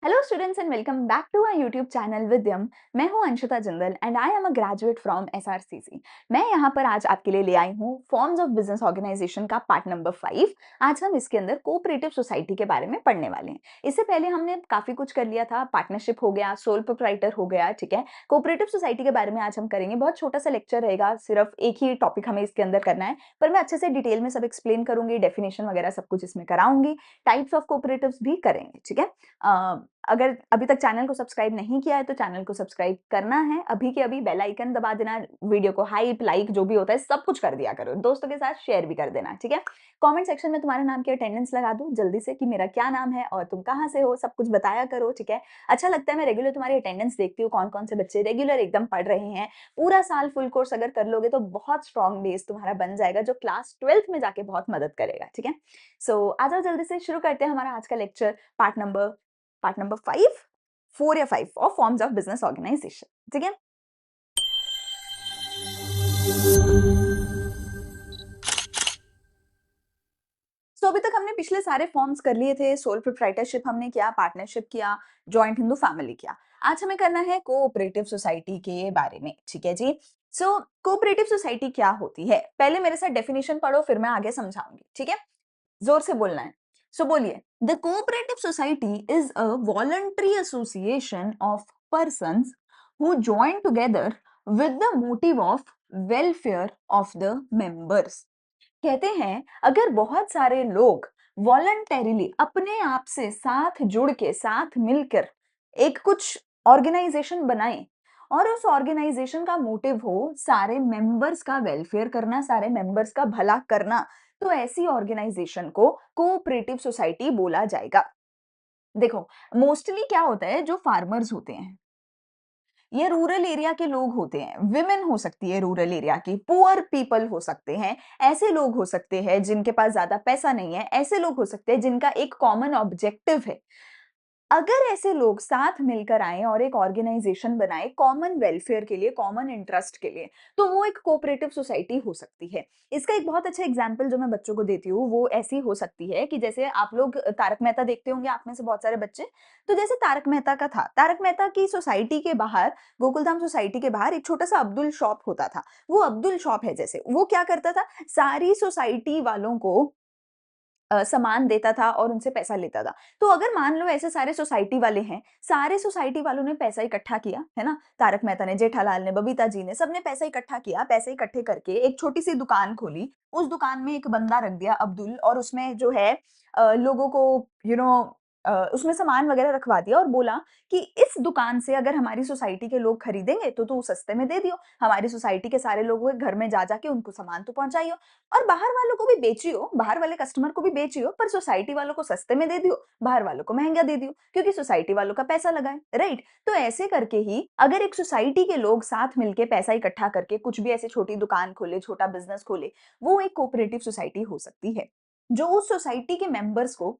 Hello students and welcome back to our YouTube channel Vidyam. मैं हूं Anshita Jindal and I am a graduate from SRCC. मैं यहां पर आज आपके लिए ले आई हूं फॉर्म्स ऑफ बिजनेस ऑर्गेनाइजेशन का पार्ट नंबर 5। आज हम इसके अंदर कोऑपरेटिव सोसाइटी के बारे में पढ़ने वाले हैं। इससे पहले हमने काफी कुछ कर लिया था, पार्टनरशिप हो गया, सोल प्रोप्राइटर हो गया, ठीक है। कोऑपरेटिव सोसाइटी के बारे में आज हम करेंगे। बहुत छोटा सा लेक्चर रहेगा, सिर्फ एक ही टॉपिक हमें इसके अंदर करना है, पर मैं अच्छे से डिटेल में सब एक्सप्लेन करूंगी, डेफिनेशन वगैरह सब कुछ इसमें कराऊंगी, टाइप्स ऑफ कोऑपरेटिव्स भी करेंगे, ठीक है। अगर अभी तक चैनल को सब्सक्राइब नहीं किया है तो चैनल को सब्सक्राइब करना है, अभी के अभी बेल आइकन दबा देना, वीडियो को हाइप लाइक जो भी होता है सब कुछ कर दिया करो, दोस्तों के साथ शेयर भी कर देना, ठीक है। कमेंट सेक्शन में तुम्हारे नाम की अटेंडेंस लगा दो जल्दी से कि मेरा क्या नाम है और तुम कहाँ से हो, सब कुछ बताया करो, ठीक है। अच्छा लगता है, मैं रेगुलर तुम्हारी अटेंडेंस देखती हूँ, कौन कौन से बच्चे रेगुलर एकदम पढ़ रहे हैं। पूरा साल फुल कोर्स अगर कर लोगे तो बहुत स्ट्रॉन्ग बेस तुम्हारा बन जाएगा, जो क्लास 12th में जाके बहुत मदद करेगा, ठीक है। सो आ जाओ जल्दी से शुरू करते हैं हमारा आज का लेक्चर, पार्ट नंबर 5, 4 या 5 of forms of business organisation, ठीक है। सो अभी तक हमने पिछले सारे फॉर्म्स कर लिए थे, सोल प्रोप्राइटरशिप हमने किया, पार्टनरशिप किया, जॉइंट हिंदू फैमिली किया। आज हमें करना है कोऑपरेटिव सोसाइटी के बारे में, ठीक है जी। सो कोऑपरेटिव सोसाइटी क्या होती है, पहले मेरे साथ डेफिनेशन पढ़ो, फिर मैं आगे समझाऊंगी, ठीक है। जोर से बोलना है। सो बोलिए, the cooperative society is a voluntary association of persons who join together with the motive of welfare of the members। कहते हैं अगर बहुत सारे लोग वॉलंटरीली अपने आप से साथ जुड़ के साथ मिलकर एक कुछ ऑर्गेनाइजेशन बनाएं और उस ऑर्गेनाइजेशन का मोटिव हो सारे मेंबर्स का वेलफेयर करना, सारे मेंबर्स का भला करना, तो ऐसी ऑर्गेनाइजेशन को कोऑपरेटिव सोसाइटी बोला जाएगा। देखो, मोस्टली क्या होता है, जो फार्मर्स होते हैं, ये रूरल एरिया के लोग होते हैं, विमेन हो सकती है रूरल एरिया की, पुअर पीपल हो सकते हैं, ऐसे लोग हो सकते हैं जिनके पास ज्यादा पैसा नहीं है, ऐसे लोग हो सकते हैं जिनका एक कॉमन ऑब्जेक्टिव है। अगर ऐसे लोग साथ मिलकर आए और एक ऑर्गेनाइजेशन बनाए कॉमन वेलफेयर के लिए, कॉमन इंटरेस्ट के लिए, तो वो एक कोऑपरेटिव सोसाइटी हो सकती है। इसका एक बहुत अच्छा एग्जांपल जो मैं बच्चों को देती हूँ वो ऐसी हो सकती है कि जैसे आप लोग तारक मेहता देखते होंगे, आप में से बहुत सारे बच्चे, तो जैसे तारक मेहता का था, तारक मेहता की सोसाइटी के बाहर, गोकुलधाम सोसाइटी के बाहर एक छोटा सा अब्दुल शॉप होता था। वो अब्दुल शॉप है, जैसे वो क्या करता था, सारी सोसाइटी वालों को सामान देता था और उनसे पैसा लेता था। तो अगर मान लो ऐसे सारे सोसाइटी वाले हैं, सारे सोसाइटी वालों ने पैसा इकट्ठा किया, है ना? तारक मेहता ने, जेठालाल ने, बबीता जी ने, सबने पैसा इकट्ठा किया, पैसे इकट्ठे करके एक छोटी-सी दुकान खोली। उस दुकान में एक बंदा रख दिया अब्दुल, और उसमें जो है लोगों को उसमें सामान वगैरह रखवा दिया और बोला कि इस दुकान से अगर हमारी सोसाइटी के लोग खरीदेंगे तो तू सस्ते में दे दियो। हमारी सोसाइटी के सारे लोगों के घर में जा-जा के उनको सामान तो पहुँचाइयो। और बाहर वालों को भी बेचियो, बाहर वाले कस्टमर को भी बेचियो, पर सोसाइटी वालों को सस्ते में दे दियो, बाहर वालों को महंगा दे दियो, क्योंकि सोसाइटी वालों का पैसा लगा है, राइट? तो ऐसे करके ही अगर एक सोसाइटी के लोग साथ मिलके पैसा इकट्ठा करके कुछ भी ऐसी छोटी दुकान खोले, छोटा बिजनेस खोले, वो एक कोऑपरेटिव सोसाइटी हो सकती है, जो उस सोसाइटी के मेंबर्स को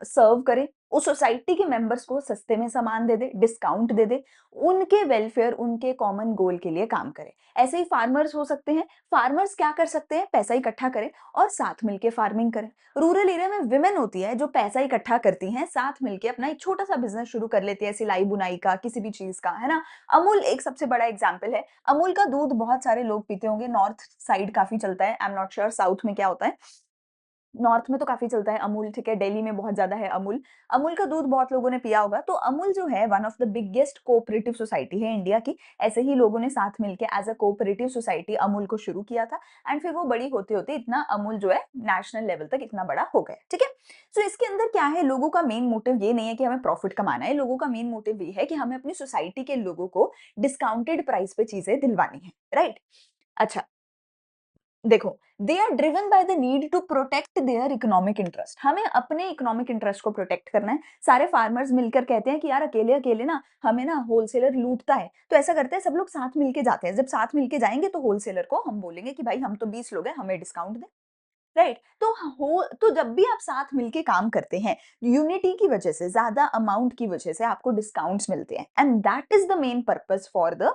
सर्व करे, उस सोसाइटी के मेंबर्स को सस्ते में सामान दे दे, डिस्काउंट दे दे, उनके वेलफेयर, उनके कॉमन गोल के लिए काम करे। ऐसे ही फार्मर्स हो सकते हैं, फार्मर्स क्या कर सकते हैं, पैसा इकट्ठा करें और साथ मिलके फार्मिंग करें। रूरल एरिया में विमेन होती है जो पैसा इकट्ठा करती हैं, साथ मिलके अपना एक छोटा सा बिजनेस शुरू कर लेती है, सिलाई बुनाई का, किसी भी चीज का, है ना। अमूल एक सबसे बड़ा एग्जाम्पल है। अमूल का दूध बहुत सारे लोग पीते होंगे, नॉर्थ साइड काफी चलता है, I am not sure south में क्या होता है। नॉर्थ में तो काफ़ी चलता है अमूल, ठीक है, दिल्ली में बहुत ज़्यादा है अमूल। अमूल का दूध बहुत लोगों ने पिया होगा, तो अमूल जो है one of the biggest cooperative society है इंडिया की। ऐसे ही लोगों ने साथ मिलके as a cooperative society Amul को शुरू किया था, एंड फिर वो बड़ी होते-होते इतना अमूल जो है नेशनल लेवल तक इतना बड़ा हो गया, ठीक है? सो इसके अंदर क्या है, लोगों का मेन मोटिव ये नहीं है कि हमें प्रॉफिट कमाना है, लोगों का मेन मोटिव ये है कि हमें अपनी सोसाइटी के लोगों को डिस्काउंटेड प्राइस पे चीज़ें दिलवानी है, राइट? अच्छा, देखो, they are driven by the need to protect their economic interest. हमें अपने इकोनॉमिक इंटरेस्ट को प्रोटेक्ट करना है। सारे फार्मर्स मिलकर कहते हैं कि यार अकेले अकेले ना हमें ना होलसेलर लूटता है, तो ऐसा करते हैं सब लोग साथ मिलके जाते हैं। जब साथ मिलके जाएंगे तो होलसेलर को हम बोलेंगे कि भाई हम तो 20 लोग हैं, हमें डिस्काउंट दे, राइट? तो जब भी आप साथ मिलके काम करते हैं, यूनिटी की वजह से, ज्यादा अमाउंट की वजह से आपको डिस्काउंट्स मिलते हैं, and that is the main purpose for the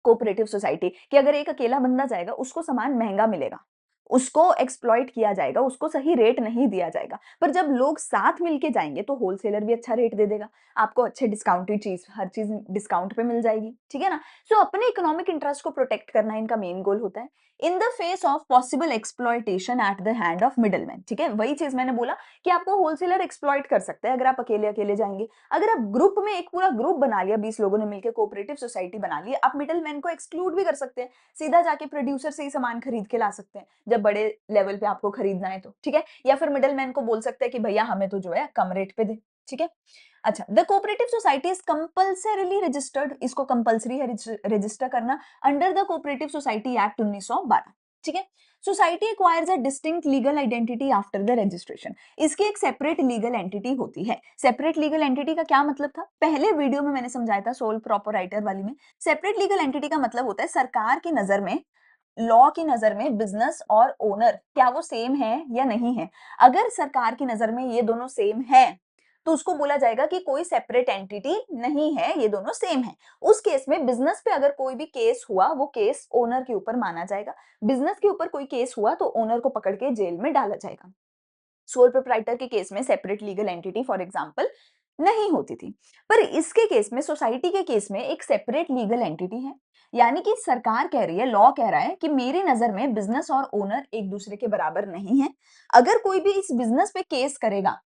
cooperative society, कि अगर एक अकेला बंदा जाएगा उसको सामान महंगा मिलेगा, उसको एक्सप्लॉइट किया जाएगा, उसको सही रेट नहीं दिया जाएगा। पर जब लोग साथ मिलके जाएँगे तो होलसेलर भी अच्छा रेट दे देगा, आपको अच्छे डिस्काउंटेड चीज़ हर चीज़ डिस्काउंट पे मिल जाएगी, ठीक है ना? सो अपने इकोनॉमिक इंटरेस्ट को प्रोटेक्ट करना इनका मेन गोल होता है। In the face of possible exploitation at the hand of middleman, ठीक है? वही चीज़ मैंने बोला कि आपको होलसेलर एक्सप्लॉइट कर सकता है अगर आप अकेले-अकेले जाएँगे। अगर आप ग्रुप में एक पूरा ग्रुप बना लिया, 20 लोगों ने मिलकर कोऑपरेटिव सोसाइटी बना ली, आप मिडलमैन को एक्सक्लूड भी कर सकते हैं। सीधा जाके प्रोड्यूसर से ही सामान खरीद के ला सकते हैं, जब बड़े लेवल पे आपको खरीदना है तो, ठीक है? या फिर मिडलमैन को बोल सकते हैं कि भैया हमें तो जो है कम रेट पे दे, ठीक है? अच्छा, the cooperative society is compulsorily registered, इसको कंपल्सरी है रजिस्टर करना under the cooperative society act 1912, ठीक है? Society acquires a distinct legal identity after the registration, इसकी एक सेपरेट लीगल एंटिटी होती है। सेपरेट लीगल एंटिटी का क्या मतलब था? पहले वीडियो में मैंने समझाया था सोल प्रोपराइटर वाली में। सेपरेट लीगल एंटिटी का मतलब होता है सरकार की नजर में, लॉ की नजर में बिजनेस और ओनर क्या वो सेम है या नहीं है। अगर सरकार की नजर में ये दोनों सेम है तो उसको बोला जाएगा कि कोई सेपरेट एंटिटी नहीं है, ये दोनों सेम है। उस केस में बिजनेस पे अगर कोई भी केस हुआ, वो केस ओनर के ऊपर माना जाएगा। बिजनेस के ऊपर कोई केस हुआ तो ओनर को पकड़ के जेल में डाला जाएगा। सोल प्रोप्राइटर के केस में separate legal entity for example नहीं होती थी। पर इसके केस में, सोसाइटी के केस में एक सेपरेट लीगल एंटिटी है। यानी कि सरकार कह रही है, लॉ कह रहा है कि मेरी नजर में बिजनेस और ओनर एक दूसरे के बराबर नहीं है। अगर कोई भी इस बिजनेस पे केस करेगा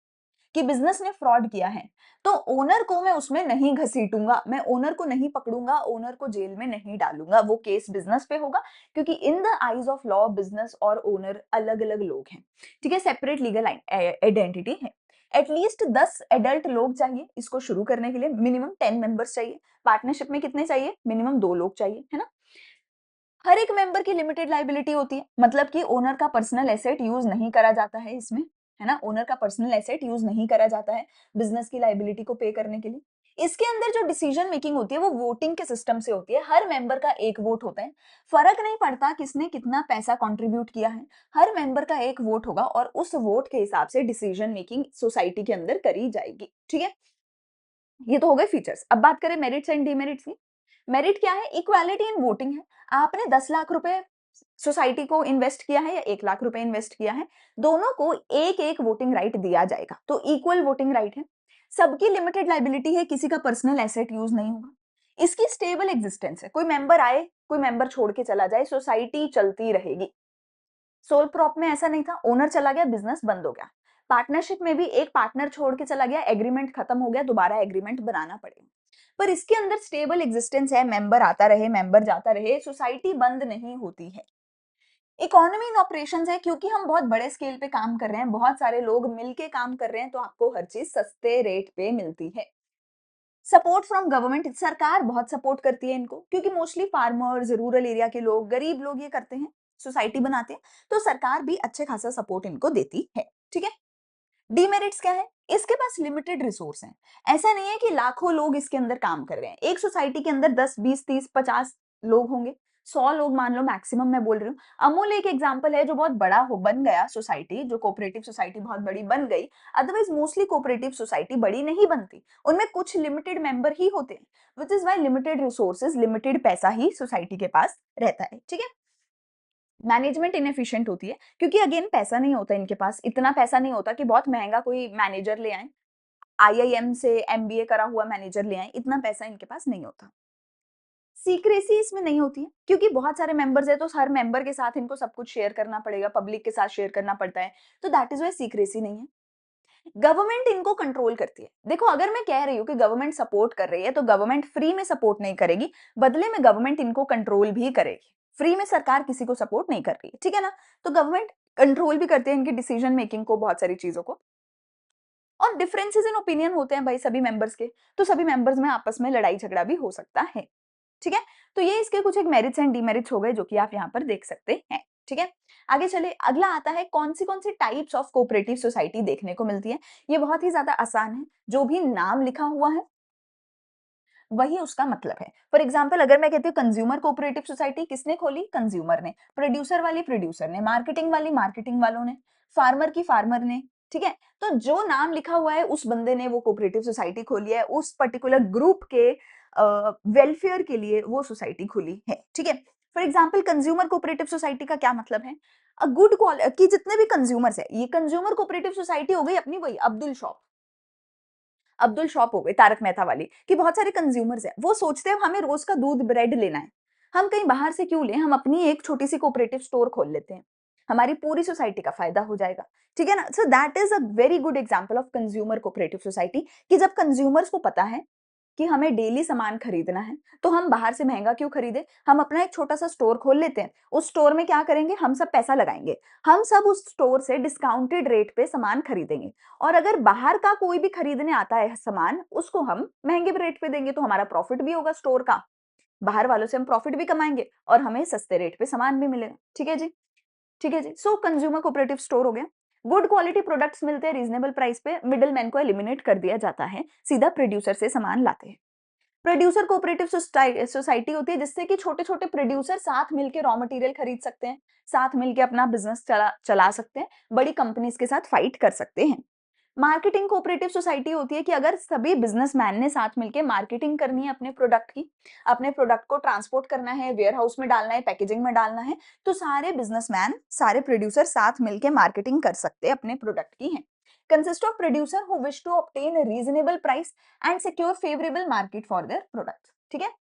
कि बिजनेस ने फ्रॉड किया है, तो ओनर को मैं उसमें नहीं घसीटूंगा, मैं ओनर को नहीं पकड़ूंगा, ओनर को जेल में नहीं डालूंगा। वो केस बिजनेस पे होगा, क्योंकि in the eyes of law business और ओनर अलग-अलग लोग हैं। ठीक है, सेपरेट लीगल आइडेंटिटी है। एटलीस्ट 10 एडल्ट लोग चाहिए इसको शुरू करने के लिए, मिनिमम 10 मेंबर्स चाहिए। पार्टनरशिप में कितने चाहिए? मिनिमम 2 लोग चाहिए, है ना? हर एक मेंबर की लिमिटेड लायबिलिटी होती है, मतलब कि ओनर का पर्सनल एसेट यूज नहीं करा जाता है इसमें, है ना? ओनर का पर्सनल एसेट यूज नहीं करा जाता है बिजनेस की लायबिलिटी को पे करने के लिए। इसके अंदर जो डिसीजन मेकिंग होती है वो वोटिंग के सिस्टम से होती है। हर मेंबर का एक वोट होता है। फर्क नहीं पड़ता किसने कितना पैसा कंट्रीब्यूट किया है, हर मेंबर का एक वोट होगा और उस वोट के हिसाब से डिसीजन मेकिंग सोसाइटी के अंदर करी जाएगी, ठीक है? ये तो हो गए फीचर्स। अब बात करें मेरिट्स एंड डिमेरिट्स की। मेरिट क्या है? इक्वालिटी इन वोटिंग है। आपने 10 लाख रुपए सोसाइटी को इन्वेस्ट किया है या 1 लाख रुपए इन्वेस्ट किया है, दोनों को एक-एक वोटिंग राइट दिया जाएगा। तो इक्वल वोटिंग राइट है। सबकी लिमिटेड लायबिलिटी है, किसी का पर्सनल एसेट यूज नहीं होगा। इसकी स्टेबल एग्जिस्टेंस है। कोई मेंबर आए, कोई मेंबर छोड़ के चला जाए, सोसाइटी चलती रहेगी। सोल प्रॉप में ऐसा नहीं था, ओनर चला गया, बिजनेस बंद हो गया। पार्टनरशिप में भी एक पार्टनर छोड़ के चला गया, एग्रीमेंट खत्म हो गया, दोबारा एग्रीमेंट बनाना पड़ेगा। पर इसके अंदर स्टेबल एग्जिस्टेंस है, मेंबर आता रहे, मेंबर जाता रहे, सोसाइटी बंद नहीं होती है। इकोनॉमी इन ऑपरेशंस है, क्योंकि हम बहुत बड़े स्केल पे काम कर रहे हैं, बहुत सारे लोग मिलके काम कर रहे हैं, तो आपको हर चीज सस्ते रेट पे मिलती है। सपोर्ट फ्रॉम गवर्नमेंट, सरकार बहुत सपोर्ट करती है इनको, क्योंकि मोस्टली फार्मर्स, रूरल एरिया के लोग, गरीब लोग ये करते हैं, सोसाइटी बनाते हैं, तो सरकार भी अच्छे खासा सपोर्ट इनको देती है, ठीक है? डीमेरिट्स क्या है? इसके पास लिमिटेड रिसोर्स हैं। ऐसा नहीं है कि लाखों लोग इसके अंदर काम कर रहे हैं। एक सोसाइटी के अंदर 10, 20, 30, 50 लोग होंगे। 100 लोग मान लो मैक्सिमम, मैं बोल रही हूँ। अमूल एक एग्जांपल है जो बहुत बड़ा हो बन गया सोसाइटी, जो कोऑपरेटिव सोसाइटी बहुत बड़ी बन गई। अदरवाइज मोस्टली कोऑपरेटिव सोसाइटी बड़ी नहीं बनती। उनमें कुछ लिमिटेड मेंबर ही होते हैं। Which is why limited resources, limited पैसा ही सोसाइटी के पास रहता है, ठीक है? मैनेजमेंट इनएफिशिएंट होती है, क्योंकि अगेन पैसा नहीं होता इनके पास, इतना पैसा नहीं होता कि बहुत महंगा कोई मैनेजर ले आए, आईआईएम से एमबीए करा हुआ मैनेजर ले आए, इतना पैसा इनके पास नहीं होता। सीक्रेसी इसमें नहीं होती है, क्योंकि बहुत सारे मेंबर्स है, तो हर मेंबर के साथ इनको सब कुछ शेयर करना पड़ेगा, पब्लिक के साथ शेयर करना पड़ता है, तो दैट इज व्हाई सीक्रेसी नहीं है। गवर्नमेंट इनको कंट्रोल करती है। देखो, अगर मैं कह रही हूँ कि गवर्नमेंट सपोर्ट कर रही है, तो गवर्नमेंट फ्री में सपोर्ट नहीं करेगी, बदले में गवर्नमेंट इनको कंट्रोल भी करेगी। फ्री में सरकार किसी को सपोर्ट नहीं कर रही है, ठीक है ना? तो गवर्नमेंट कंट्रोल भी करती है इनकी डिसीजन मेकिंग को, बहुत सारी चीजों को। और डिफरेंसेस इन ओपिनियन होते हैं भाई सभी मेंबर्स के, तो सभी मेंबर्स में आपस में लड़ाई झगड़ा भी हो सकता है, ठीक है? तो ये इसके कुछ एक मेरिट्स एंड डीमेरिट्स हो गए, जो कि आप यहाँ पर देख सकते हैं, ठीक है? आगे चले, अगला आता है कौन सी टाइप्स ऑफ कोऑपरेटिव सोसाइटी देखने को मिलती है। ये बहुत ही ज्यादा आसान है, जो भी नाम लिखा हुआ है वही उसका मतलब है। फॉर एग्जाम्पल, अगर मैं कहती हूँ कंज्यूमर कोऑपरेटिव सोसाइटी, किसने खोली? कंज्यूमर ने। प्रोड्यूसर वाली प्रोड्यूसर ने, मार्केटिंग वाली मार्केटिंग वालों ने, फार्मर की फार्मर ने, ठीक है? तो जो नाम लिखा हुआ है उस बंदे ने वो कोऑपरेटिव सोसाइटी खोली है, उस पर्टिकुलर ग्रुप के वेलफेयर के लिए वो सोसाइटी खुली है, ठीक है? For example consumer cooperative society का क्या मतलब है? अ गुड कि जितने भी कंज्यूमर्स है, ये कंज्यूमर कोऑपरेटिव सोसाइटी हो गई अपनी वही अब्दुल शॉप हो गई तारक मेहता वाली कि बहुत सारे कंज्यूमर्स हैं, वो सोचते हैं हमें रोज का दूध ब्रेड लेना है, हम कहीं बाहर से क्यों लें, हम अपनी एक छोटी सी कोऑपरेटिव स्टोर खोल लेते हैं, हमारी पूरी सोसाइटी का फायदा हो जाएगा। ठीक है ना? So that is a very good example of consumer cooperative society कि जब कंज्यूमर्स को पता है कि हमें डेली सामान खरीदना है, तो हम बाहर से महँगा क्यों खरीदें? हम अपना एक छोटा-सा स्टोर खोल लेते हैं। उस स्टोर में क्या करेंगे? हम सब पैसा लगाएँगे। हम सब उस स्टोर से डिस्काउंटेड रेट पे सामान खरीदेंगे और अगर बाहर का कोई भी खरीदने आता है सामान, उसको हम महँगे रेट पे देंगे, तो हमारा प्रॉफिट भी होगा स्टोर का। बाहर वालों से हम प्रॉफिट भी कमाएँगे और हमें सस्ते रेट पे सामान भी मिलेगा। ठीक है जी? ठीक है जी। सो कंज्यूमर कोऑपरेटिव स्टोर हो गया। गुड क्वालिटी प्रोडक्ट्स मिलते हैं रीज़नेबल प्राइस पे, मिडलमैन को एलिमिनेट कर दिया जाता है, सीधा प्रोड्यूसर से सामान लाते हैं। प्रोड्यूसर कोऑपरेटिव सोसाइटी होती है जिससे कि छोटे-छोटे प्रोड्यूसर साथ मिलके रॉ मटेरियल खरीद सकते हैं, साथ मिलके अपना बिज़नेस चला चला सकते हैं, बड़ी कंपनीज़ के साथ फाइट कर सकते हैं। मार्केटिंग कोऑपरेटिव सोसाइटी होती है कि अगर सभी बिज़नेसमैन ने साथ मिलके मार्केटिंग करनी है अपने प्रोडक्ट की, अपने प्रोडक्ट को ट्रांसपोर्ट करना है, वेयरहाउस में डालना है, पैकेजिंग में डालना है, तो सारे बिज़नेसमैन, सारे प्रोड्यूसर साथ मिलके मार्केटिंग कर सकते हैं अपने प्रोडक्ट की हैं। Consist of producer who wish to obtain a reasonable price and secure favourable market for their products. ठीक है?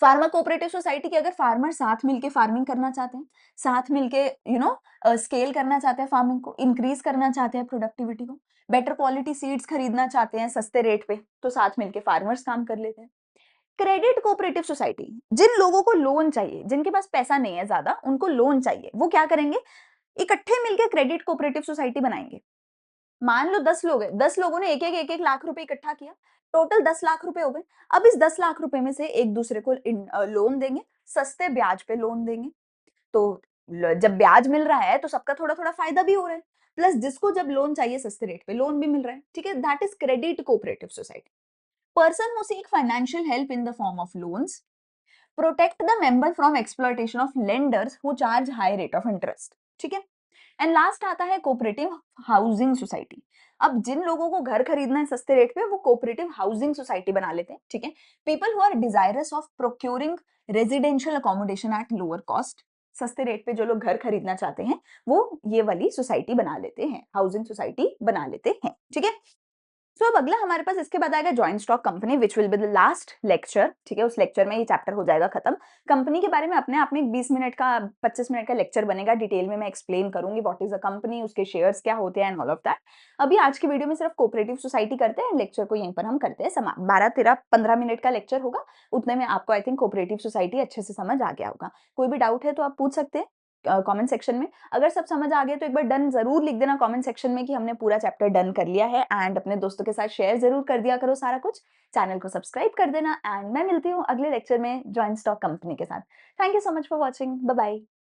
फार्मर कोऑपरेटिव सोसाइटी के अगर फार्मर साथ मिलके फार्मिंग करना चाहते हैं, साथ मिलके स्केल करना चाहते हैं फार्मिंग को, इंक्रीज़ करना चाहते हैं प्रोडक्टिविटी को, बेटर क्वालिटी सीड्स खरीदना चाहते हैं सस्ते रेट पे, तो साथ मिलके फार्मर्स काम कर लेते हैं। क्रेडिट कोऑपरेटिव सोसाइटी, जिन लोगों को लोन चाहिए, जिनके पास पैसा नहीं है ज़्यादा, उनको लोन चाहिए, वो क्या करेंगे? इकट्ठे मिलके क्रेडिट कोऑपरेटिव सोसाइटी बनाएँगे। मान लो 10 लोग हैं, 10 लोगों ने 1-1 लाख रुपए इकट्ठा किया, टोटल 10 लाख रुपए हो गए। अब इस 10 लाख रुपए में से एक-दूसरे को लोन देंगे, सस्ते ब्याज पे लोन देंगे। तो जब ब्याज मिल रहा है तो सबका थोड़ा-थोड़ा फायदा भी हो रहा है। प्लस जिसको जब लोन चाहिए सस्ते रेट पे लोन भी मिल रहा है। ठीक है? That is credit cooperative society. Person who seek financial help in the form of loans, protect the member from exploitation of lenders who charge high rate of interest. ठीक है? एंड लास्ट आता है cooperative housing society. अब जिन लोगों को घर खरीदना है सस्ते रेट पे वो कोऑपरेटिव हाउसिंग सोसाइटी बना लेते हैं। ठीक है? People who are desirous of procuring residential accommodation at lower cost, सस्ते रेट पे जो लोग घर खरीदना चाहते हैं वो ये वाली सोसाइटी बना लेते हैं, हाउसिंग सोसाइटी बना लेते हैं। ठीक है? सो अब अगला हमारे पास इसके बाद आएगा joint stock company which will be the last lecture. ठीक है? उस लेक्चर में ये चैप्टर हो जाएगा खत्म। कंपनी के बारे में अपने आप में एक 20 मिनट का 25 मिनट का लेक्चर बनेगा, डिटेल में मैं एक्सप्लेन करूंगी व्हाट इज अ कंपनी, उसके शेयर्स क्या होते हैं एंड ऑल ऑफ दैट। अभी आज की वीडियो में सिर्फ कोऑपरेटिव सोसाइटी करते हैं, लेक्चर को यहीं पर हम करते हैं समाप्त। 12-13-15 मिनट का लेक्चर होगा, उतने में आपको आई थिंक कोऑपरेटिव सोसाइटी अच्छे से समझ आ गया होगा। कोई भी डाउट है तो आप पूछ सकते हैं कमेंट सेक्शन में। अगर सब समझ आ गया तो एक बार डन ज़रूर लिख देना कमेंट सेक्शन में कि हमने पूरा चैप्टर डन कर लिया है, एंड अपने दोस्तों के साथ शेयर ज़रूर कर दिया करो सारा कुछ। चैनल को सब्सक्राइब कर देना एंड मैं मिलती हूँ अगले लेक्चर में जॉइंट स्टॉक कंपनी के साथ। Thank you so much for watching. Bye bye.